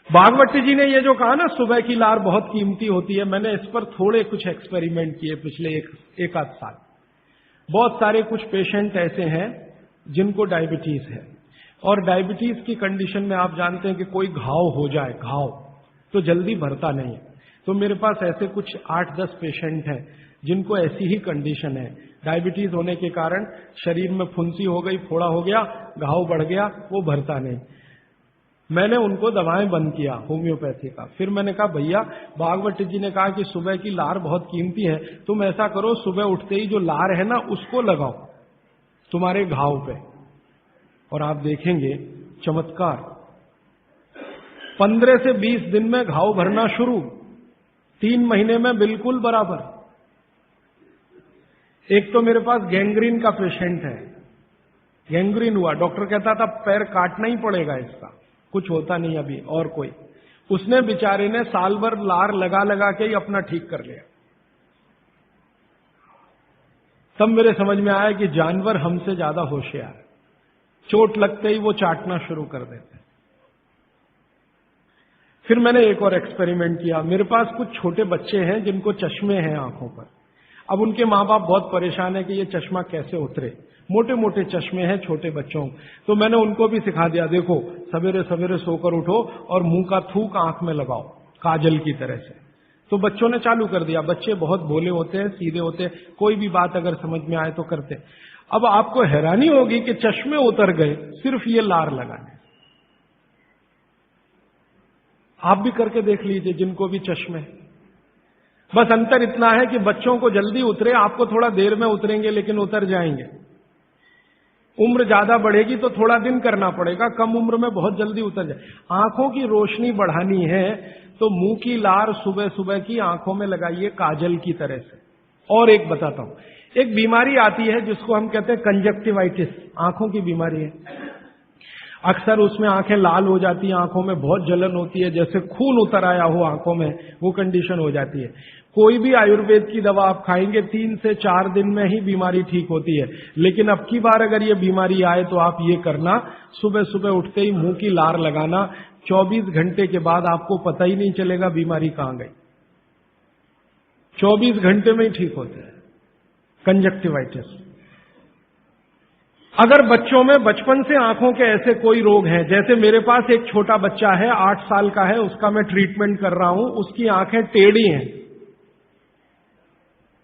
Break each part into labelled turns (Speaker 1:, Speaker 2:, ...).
Speaker 1: भागवती जी ने ये जो कहा ना सुबह की लार बहुत कीमती होती है, मैंने इस पर थोड़े कुछ एक्सपेरिमेंट किए पिछले एक आध साल। बहुत सारे कुछ पेशेंट ऐसे हैं जिनको डायबिटीज है, और डायबिटीज की कंडीशन में आप जानते हैं कि कोई घाव हो जाए, घाव तो जल्दी भरता नहीं है। तो मेरे पास ऐसे कुछ 8-10 पेशेंट हैं जिनको ऐसी ही कंडीशन है, डायबिटीज होने के कारण शरीर में फुंसी हो गई, फोड़ा हो गया, घाव बढ़ गया, वो भरता नहीं। मैंने उनको दवाएं बंद किया होम्योपैथी का। फिर मैंने कहा भैया, भागवती जी ने कहा कि सुबह की लार बहुत कीमती है, तुम ऐसा करो सुबह उठते ही जो लार है ना उसको लगाओ तुम्हारे घाव पे, और आप देखेंगे चमत्कार। 15 से 20 दिन में घाव भरना शुरू, 3 महीने में बिल्कुल बराबर। एक तो मेरे पास गैंग्रीन का पेशेंट है, गैंग्रीन हुआ, डॉक्टर कहता था पैर काटना ही पड़ेगा इसका, कुछ होता नहीं अभी और कोई। उसने बेचारे ने साल भर लार लगा लगा के ही अपना ठीक कर लिया। तब मेरे समझ में आया कि जानवर हमसे ज्यादा होशियार, चोट लगते ही वो चाटना शुरू कर देते। फिर मैंने एक और एक्सपेरिमेंट किया। मेरे पास कुछ छोटे बच्चे हैं जिनको चश्मे हैं आंखों पर। अब उनके मां बाप बहुत परेशान है कि ये चश्मा कैसे उतरे, मोटे मोटे चश्मे हैं छोटे बच्चों। तो मैंने उनको भी सिखा दिया, देखो सवेरे सवेरे सोकर उठो और मुंह का थूक आंख में लगाओ काजल की तरह से। तो बच्चों ने चालू कर दिया। बच्चे बहुत भोले होते हैं, सीधे होते हैं, कोई भी बात अगर समझ में आए तो करते। अब आपको हैरानी होगी कि चश्मे उतर गए सिर्फ ये लार लगाने। आप भी करके देख लीजिए जिनको भी चश्मे। बस अंतर इतना है कि बच्चों को जल्दी उतरे, आपको थोड़ा देर में उतरेंगे लेकिन उतर जाएंगे। उम्र ज्यादा बढ़ेगी तो थोड़ा दिन करना पड़ेगा, कम उम्र में बहुत जल्दी उतर जाए। आंखों की रोशनी बढ़ानी है तो मुंह की लार सुबह सुबह की आंखों में लगाइए काजल की तरह से। और एक बताता हूं, एक बीमारी आती है जिसको हम कहते हैं कंजक्टिवाइटिस, आंखों की बीमारी है। अक्सर उसमें आंखें लाल हो जाती हैं, आंखों में बहुत जलन होती है, जैसे खून उतर आया हो आंखों में, वो कंडीशन हो जाती है। कोई भी आयुर्वेद की दवा आप खाएंगे 3 से 4 दिन में ही बीमारी ठीक होती है। लेकिन अब की बार अगर ये बीमारी आए तो आप ये करना, सुबह सुबह उठते ही मुंह की लार लगाना, 24 घंटे के बाद आपको पता ही नहीं चलेगा बीमारी कहां गई। 24 घंटे में ही ठीक होता है कंजक्टिवाइटिस। अगर बच्चों में बचपन से आंखों के ऐसे कोई रोग हैं, जैसे मेरे पास एक छोटा बच्चा है 8 साल का है, उसका मैं ट्रीटमेंट कर रहा हूं, उसकी आंखें टेढ़ी हैं,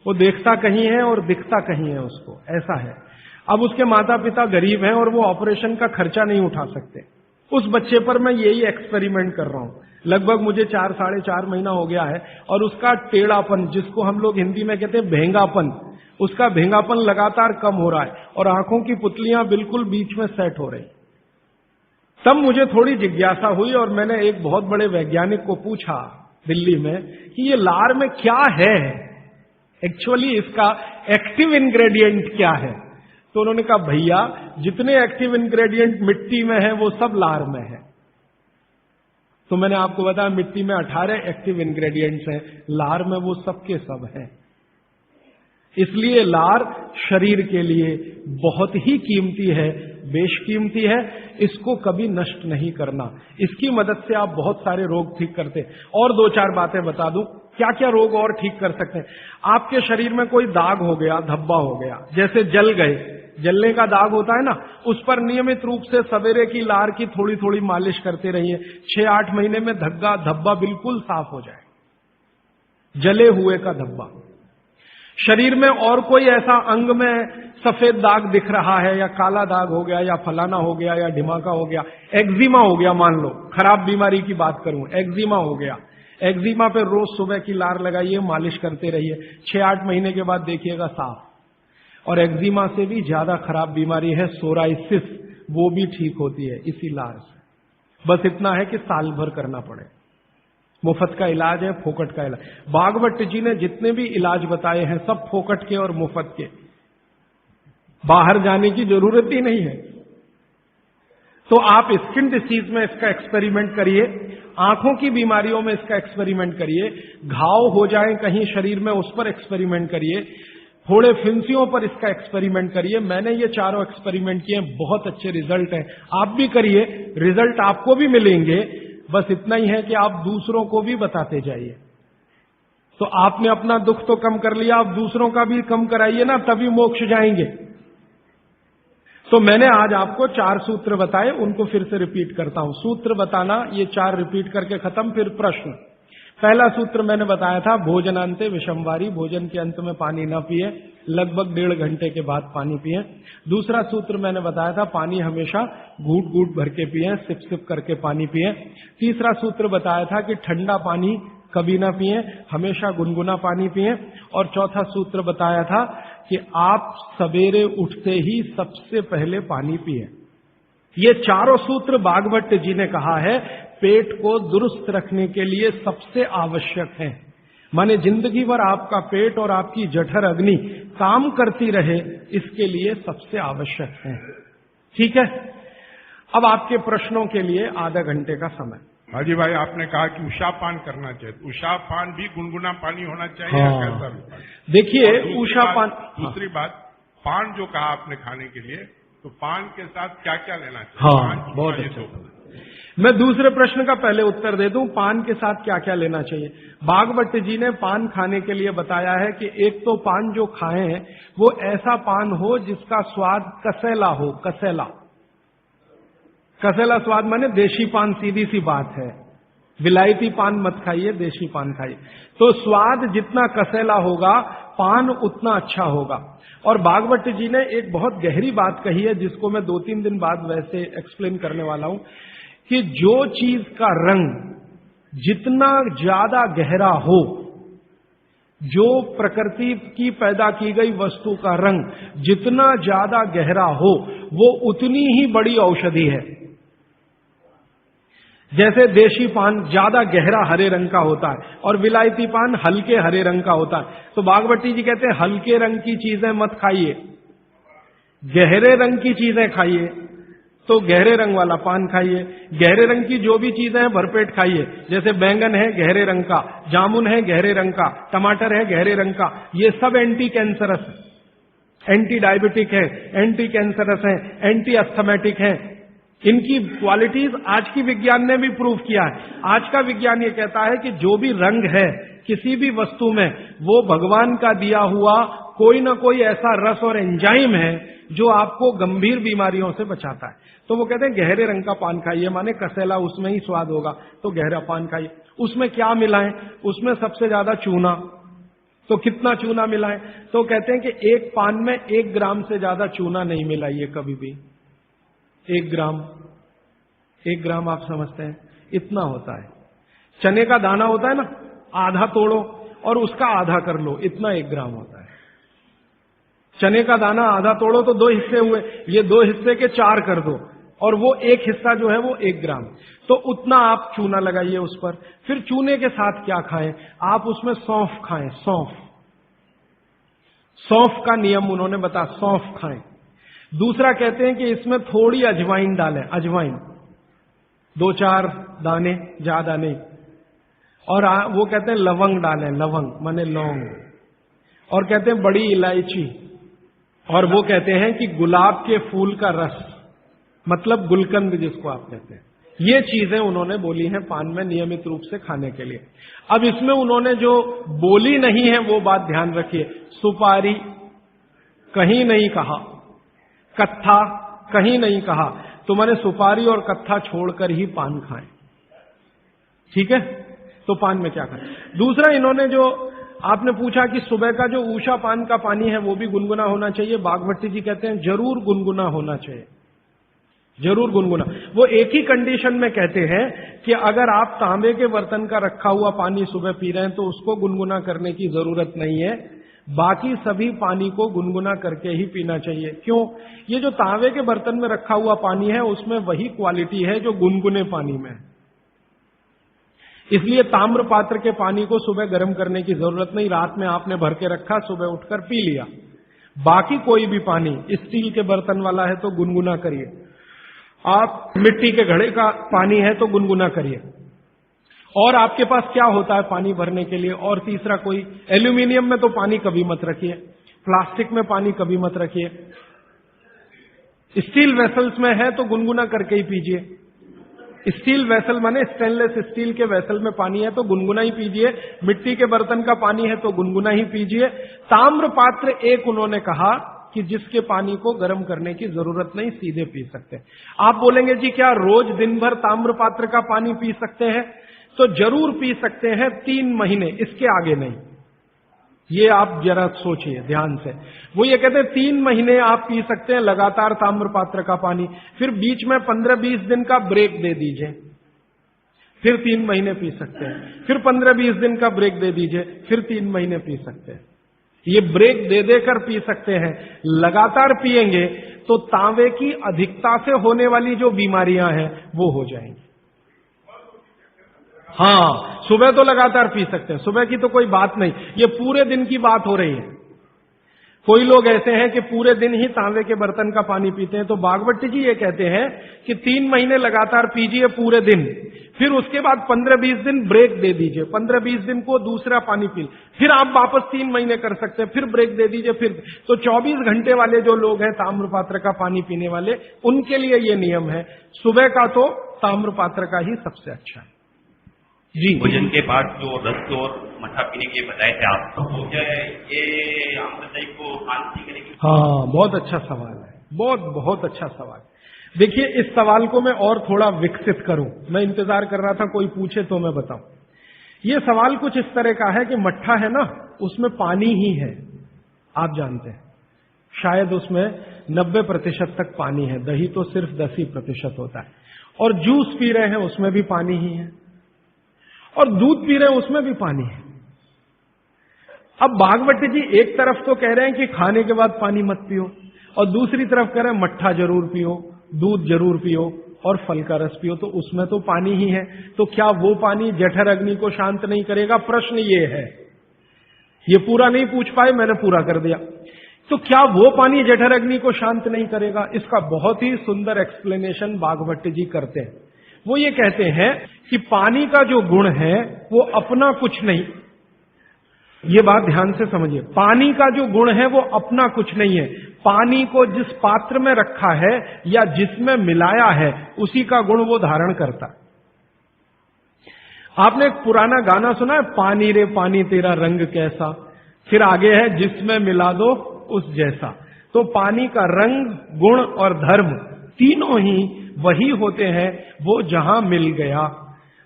Speaker 1: वो देखता कहीं है और दिखता कहीं है, उसको ऐसा है। अब उसके माता पिता गरीब हैं और वो ऑपरेशन का खर्चा नहीं उठा सकते। उस बच्चे पर मैं यही एक्सपेरिमेंट कर रहा हूं। लगभग मुझे 4-4.5 महीना हो गया है, और उसका टेढ़ापन, जिसको हम लोग हिंदी में कहते हैं भेंगापन, उसका भेंगापन लगातार कम हो रहा है और आंखों की पुतलियां बिल्कुल बीच में सेट हो रही। तब मुझे थोड़ी जिज्ञासा हुई और मैंने एक बहुत बड़े वैज्ञानिक को पूछा दिल्ली में कि ये लार में क्या है, एक्चुअली इसका एक्टिव इंग्रेडिएंट क्या है। तो उन्होंने कहा भैया जितने एक्टिव इंग्रेडिएंट मिट्टी में है वो सब लार में है। तो मैंने आपको बताया मिट्टी में 18 एक्टिव इंग्रेडिएंट्स हैं, लार में वो सब के सब हैं। इसलिए लार शरीर के लिए बहुत ही कीमती है, बेशकीमती है, इसको कभी नष्ट नहीं करना। इसकी मदद से आप बहुत सारे रोग ठीक करते हैं। और 2-4 बातें बता दूं क्या क्या रोग और ठीक कर सकते हैं। आपके शरीर में कोई दाग हो गया, धब्बा हो गया, जैसे जल गए, जलने का दाग होता है ना, उस पर नियमित रूप से सवेरे की लार की थोड़ी थोड़ी मालिश करते रहिए। 6-8 महीने में धब्बा बिल्कुल साफ हो जाए, जले हुए का धब्बा। शरीर में और कोई ऐसा अंग में सफेद दाग दिख रहा है, या काला दाग हो गया, या फलाना हो गया, या ढिमाका हो गया, एक्जिमा हो गया, मान लो खराब बीमारी की बात करूं, एक्जिमा हो गया, एक्जिमा पे रोज सुबह की लार लगाइए, मालिश करते रहिए, 6-8 महीने के बाद देखिएगा साफ। और एक्जिमा से भी ज्यादा खराब बीमारी है सोराइसिस, वो भी ठीक होती है इसी लार से। बस इतना है कि साल भर करना पड़े। मुफ्त का इलाज है, फोकट का इलाज। भागवत जी ने जितने भी इलाज बताए हैं सब फोकट के और मुफ्त के, बाहर जाने की जरूरत ही नहीं है। तो आप स्किन डिसीज में इसका एक्सपेरिमेंट करिए, आंखों की बीमारियों में इसका एक्सपेरिमेंट करिए, घाव हो जाए कहीं शरीर में उस पर एक्सपेरिमेंट करिए, फोड़े फिंसियों पर इसका एक्सपेरिमेंट करिए। मैंने ये चारों एक्सपेरिमेंट किए, बहुत अच्छे रिजल्ट हैं, आप भी करिए, रिजल्ट आपको भी मिलेंगे। बस इतना ही है कि आप दूसरों को भी बताते जाइए। तो आपने अपना दुख तो कम कर लिया, आप दूसरों का भी कम कराइए ना, तभी मोक्ष जाएंगे। तो मैंने आज आपको 4 सूत्र बताए, उनको फिर से रिपीट करता हूं। सूत्र बताना, ये 4 रिपीट करके खत्म। फिर प्रश्न। पहला सूत्र मैंने बताया था, भोजनांते विषमवारी, भोजन के अंत में पानी न पिए, लगभग 1.5 घंटे के बाद पानी पिए। दूसरा सूत्र मैंने बताया था, पानी हमेशा घूट घूट भर के पिए, सिप सिप करके पानी पिए। तीसरा सूत्र बताया था कि ठंडा पानी कभी ना पिए, हमेशा गुनगुना पानी पिए। और चौथा सूत्र बताया था कि आप सवेरे उठते ही सबसे पहले पानी पिए। ये चारों सूत्र भागवत जी ने कहा है पेट को दुरुस्त रखने के लिए सबसे आवश्यक है। माने जिंदगी भर आपका पेट और आपकी जठर अग्नि काम करती रहे, इसके लिए सबसे आवश्यक है। ठीक है, अब आपके प्रश्नों के लिए आधा घंटे का समय।
Speaker 2: हाजी भाई, आपने कहा कि उषापान करना चाहिए, उषापान भी गुनगुना पानी होना चाहिए या कैसा?
Speaker 1: देखिए उषापान।
Speaker 2: दूसरी बात, पान जो कहा आपने खाने के लिए, तो पान के साथ क्या क्या लेना चाहिए?
Speaker 1: हाँ, बहुत अच्छा। मैं दूसरे प्रश्न का पहले उत्तर दे दूं, पान के साथ क्या क्या लेना चाहिए। भागवत जी ने पान खाने के लिए बताया है कि एक तो पान जो खाएं वो ऐसा पान हो जिसका स्वाद कसैला हो। कसैला, कसैला स्वाद माने देशी पान, सीधी सी बात है। विलायती पान मत खाइए, देशी पान खाइए। तो स्वाद जितना कसैला होगा, पान उतना अच्छा होगा। और भागवत जी ने एक बहुत गहरी बात कही है, जिसको मैं 2-3 दिन बाद वैसे एक्सप्लेन करने वाला हूं, कि जो चीज का रंग जितना ज्यादा गहरा हो, जो प्रकृति की पैदा की गई वस्तु का रंग जितना ज्यादा गहरा हो, वो उतनी ही बड़ी औषधि है। जैसे देशी पान ज्यादा गहरा हरे रंग का होता है और विलायती पान हल्के हरे रंग का होता है। तो भागवती जी कहते हैं हल्के रंग की चीजें मत खाइए, गहरे रंग की चीजें खाइए। तो गहरे रंग वाला पान खाइए, गहरे रंग की जो भी चीजें हैं भरपेट खाइए। जैसे बैंगन है गहरे रंग का, जामुन है गहरे रंग का, टमाटर है गहरे रंग का। ये सब एंटी कैंसरस है, एंटी डायबिटिक है, एंटी कैंसरस है, एंटी अस्थमेटिक है। इनकी क्वालिटीज आज की विज्ञान ने भी प्रूव किया है। आज का विज्ञान ये कहता है कि जो भी रंग है किसी भी वस्तु में, वो भगवान का दिया हुआ कोई ना कोई ऐसा रस और एंजाइम है जो आपको गंभीर बीमारियों से बचाता है। तो वो कहते हैं गहरे रंग का पान खाइए, माने कसैला उसमें ही स्वाद होगा, तो गहरा पान खाइए। उसमें क्या मिलाएं? उसमें सबसे ज्यादा चूना। तो कितना चूना मिलाएं? तो कहते हैं कि एक पान में 1 ग्राम से ज्यादा चूना नहीं मिलाइए कभी भी। 1 ग्राम आप समझते हैं इतना होता है। चने का दाना होता है ना, आधा तोड़ो और उसका आधा कर लो, इतना 1 ग्राम होता है। चने का दाना आधा तोड़ो तो 2 हिस्से हुए, ये 2 हिस्से के 4 कर दो, और वो 1 हिस्सा जो है वो 1 ग्राम। तो उतना आप चूना लगाइए उस पर। फिर चूने के साथ क्या खाएं? आप उसमें सौंफ खाएं। सौंफ का नियम उन्होंने बताया, सौंफ खाएं। दूसरा कहते हैं कि इसमें थोड़ी अजवाइन डालें, अजवाइन 2-4 दाने, ज्यादा नहीं। और वो कहते हैं लवंग डालें, लवंग माने लौंग। और कहते हैं बड़ी इलायची। और वो कहते हैं कि गुलाब के फूल का रस, मतलब गुलकंद जिसको आप कहते हैं। ये चीजें उन्होंने बोली हैं पान में नियमित रूप से खाने के लिए। अब इसमें उन्होंने जो बोली नहीं है वो बात ध्यान रखिए। सुपारी कहीं नहीं कहा, कत्था कहीं नहीं कहा। तो मैंने सुपारी और कत्था छोड़कर ही पान खाएं। ठीक है, तो पान में क्या खाएं? दूसरा इन्होंने जो आपने पूछा कि सुबह का जो ऊषा पान का पानी है वो भी गुनगुना होना चाहिए। भागवती जी कहते हैं जरूर गुनगुना होना चाहिए, जरूर गुनगुना। वो एक ही कंडीशन में कहते हैं कि अगर आप तांबे के बर्तन का रखा हुआ पानी सुबह पी रहे हैं तो उसको गुनगुना करने की जरूरत नहीं है, बाकी सभी पानी को गुनगुना करके ही पीना चाहिए। क्यों? ये जो तांबे के बर्तन में रखा हुआ पानी है उसमें वही क्वालिटी है जो गुनगुने पानी में है। इसलिए ताम्र पात्र के पानी को सुबह गर्म करने की जरूरत नहीं, रात में आपने भर के रखा, सुबह उठकर पी लिया। बाकी कोई भी पानी स्टील के बर्तन वाला है तो गुनगुना करिए, आप मिट्टी के घड़े का पानी है तो गुनगुना करिए। और आपके पास क्या होता है पानी भरने के लिए? और तीसरा कोई, एल्यूमिनियम में तो पानी कभी मत रखिए, प्लास्टिक में पानी कभी मत रखिए। स्टील वेसल्स में है तो गुनगुना करके ही पीजिए। स्टील वेसल माने स्टेनलेस स्टील के वेसल में पानी है तो गुनगुना ही पीजिए, मिट्टी के बर्तन का पानी है तो गुनगुना ही पीजिए। ताम्र पात्र एक उन्होंने कहा कि जिसके पानी को गर्म करने की जरूरत नहीं, सीधे पी सकते हैं। आप बोलेंगे जी क्या रोज दिन भर ताम्र पात्र का पानी पी सकते हैं? तो जरूर पी सकते हैं, 3 महीने, इसके आगे नहीं। ये आप जरा सोचिए ध्यान से। वो ये कहते हैं 3 महीने आप पी सकते हैं लगातार ताम्र पात्र का पानी, फिर बीच में 15-20 दिन का ब्रेक दे दीजिए, फिर 3 महीने पी सकते हैं, फिर 15-20 दिन का ब्रेक दे दीजिए, फिर 3 महीने पी सकते हैं। ये ब्रेक दे देकर पी सकते हैं। लगातार पिएंगे तो तांबे की अधिकता से होने वाली जो बीमारियां हैं वो हो जाएंगी। हाँ, सुबह तो लगातार पी सकते हैं, सुबह की तो कोई बात नहीं, ये पूरे दिन की बात हो रही है। कोई लोग ऐसे हैं कि पूरे दिन ही तांबे के बर्तन का पानी पीते हैं, तो भागवत जी ये कहते हैं कि 3 महीने लगातार पीजिए पूरे दिन, फिर उसके बाद 15-20 दिन ब्रेक दे दीजिए, 15-20 दिन को दूसरा पानी पी, फिर आप वापस 3 महीने कर सकते हैं, फिर ब्रेक दे दीजिए, फिर तो 24 घंटे वाले जो लोग हैं ताम्र पात्र का पानी पीने वाले, उनके लिए ये नियम है। सुबह का तो ताम्र पात्र का ही सबसे अच्छा है जी।
Speaker 3: भोजन के बाद जो रस और मठा पीने के बताए थे आप, तो क्या है ये आमदनी को शांति करेगी?
Speaker 1: हाँ, बहुत अच्छा सवाल है, बहुत अच्छा सवाल। देखिए, इस सवाल को मैं और थोड़ा विकसित करूं, मैं इंतजार कर रहा था कोई पूछे तो मैं बताऊं। ये सवाल कुछ इस तरह का है कि मट्ठा है ना, उसमें पानी ही है, आप जानते हैं, शायद उसमें 90% तक पानी है, दही तो सिर्फ 10% होता है, और जूस पी रहे हैं उसमें भी पानी ही है, और दूध पी रहे हैं उसमें भी पानी है। अब भागवत जी एक तरफ तो कह रहे हैं कि खाने के बाद पानी मत पियो, और दूसरी तरफ कह रहे हैं मट्ठा जरूर पियो, दूध जरूर पियो, और फल का रस पियो, तो उसमें तो पानी ही है। तो क्या वो पानी जठर अग्नि को शांत नहीं करेगा? प्रश्न ये है। ये पूरा नहीं पूछ पाए, मैंने पूरा कर दिया। तो क्या वो पानी जठर अग्नि को शांत नहीं करेगा? इसका बहुत ही सुंदर एक्सप्लेनेशन भागवत जी करते हैं। वो ये कहते हैं कि पानी का जो गुण है वो अपना कुछ नहीं, ये बात ध्यान से समझिए, पानी का जो गुण है वो अपना कुछ नहीं है। पानी को जिस पात्र में रखा है या जिसमें मिलाया है उसी का गुण वो धारण करता है। आपने एक पुराना गाना सुना है, पानी रे पानी तेरा रंग कैसा, फिर आगे है जिसमें मिला दो उस जैसा। तो पानी का रंग, गुण और धर्म तीनों ही वही होते हैं वो जहां मिल गया।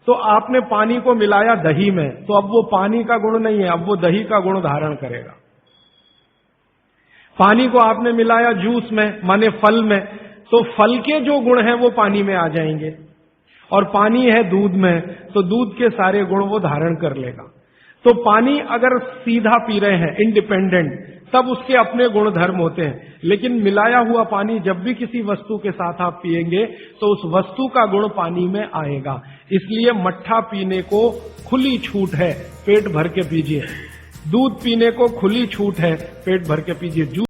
Speaker 1: तो आपने पानी को मिलाया दही में, तो अब वो पानी का गुण नहीं है, अब वो दही का गुण धारण करेगा। पानी को आपने मिलाया जूस में, माने फल में, तो फल के जो गुण हैं वो पानी में आ जाएंगे, और पानी है दूध में, तो दूध के सारे गुण वो धारण कर लेगा। तो पानी अगर सीधा पी रहे हैं इंडिपेंडेंट, तब उसके अपने गुण धर्म होते हैं, लेकिन मिलाया हुआ पानी जब भी किसी वस्तु के साथ आप पिएंगे तो उस वस्तु का गुण पानी में आएगा। इसलिए मट्ठा पीने को खुली छूट है, पेट भर के पीजिए। दूध पीने को खुली छूट है, पेट भर के पीजिए।